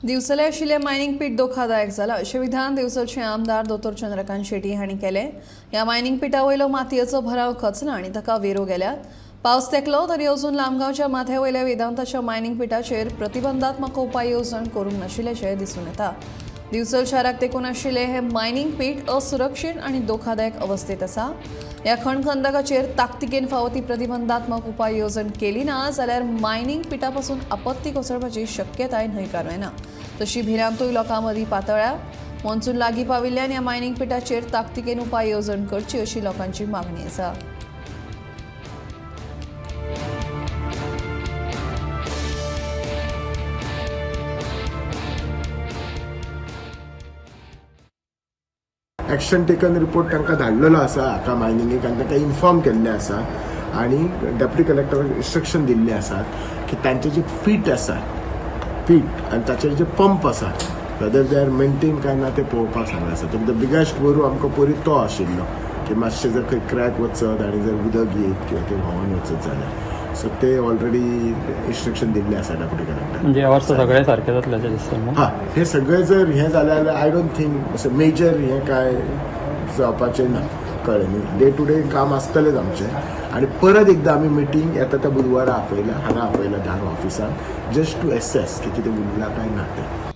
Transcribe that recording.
दिवसले आशिल्ले मायनिंग पीट धोखादायक जाला अशें विधान दिवसलचे आमदार दोतोर चंद्रकांत शेट्टी हांणी केलें. ह्या मायनिंग पिटा वयलो मातयेचो भराव खचना आनी ताका वेरो गेल्यात. पावस तेंकलो तरी अजून लामगांवच्या माथ्या वयल्या वेदांताच्या मायनिंग पिटाचेर प्रतिबंधात्मक उपाय येवजण करूंक नाशिल्ल्याचें दिसून येता. दिवचल शाराक तेंकून आशिल्लें हें मायनिंग पीट असुरक्षीत आनी धोखादायक अवस्थेत आसा. ह्या खणखंदकाचेर ताकतिकेन फावो ती प्रतिबंधात्मक उपाय येवजण केली ना जाल्यार मायनिंग पिटा पासून आपत्ती कोसळपाची शक्यताय न्हयकारूं येना. तशी भिरांतूय लोकां मदीं पातळ्ळ्या. मॉन्सून लागीं पाविल्ल्यान ह्या मायनिंग पिटाचेर ताकतिकेन उपाय येवजण करची अशी लोकांची मागणी आसा. एक्शन टेकन रिपोर्ट तांकां धाडलेलो आसा हाका मायनिंगेक आनी तांकां इन्फॉर्म केल्लें आसा आनी डेप्युटी कलेक्टराक इंस्ट्रक्शन दिल्लें आसात की तांचे जे फीट आसा फीट आनी ताचेर जे पंप आसा वेदर दे आर मेंटेन काय ना ते पळोवपाक सांगलें आसा. तर द बिगेस्ट वरू आमकां पयलीं तो आशिल्लो की मातशें जर खंय क्रॅक वचत आनी जर उदक येत किंवा ते व्हांवून वचत जाल्यार सो ते ऑलरेडी इंस्ट्रक्शन दिल्लें आसा डेप्युटी कलेक्टर. म्हणजे ह्या वर्सा सगळें सारकें जातलें अशें दिसता न्हू? हां, हे सगळें जर हें जालें जाल्यार आय डोंट थिंक असं मेजर हें काय जावपाचें ना. कळ्ळें न्ही, डे टू डे काम आसतलेंच आमचें. आनी परत एकदां आमी मिटींग येता त्या बुधवारा आपयल्या हांगा आपयल्या धार ऑफिसांत जस्ट टू एसेस की कितें उरलां काय ना तें.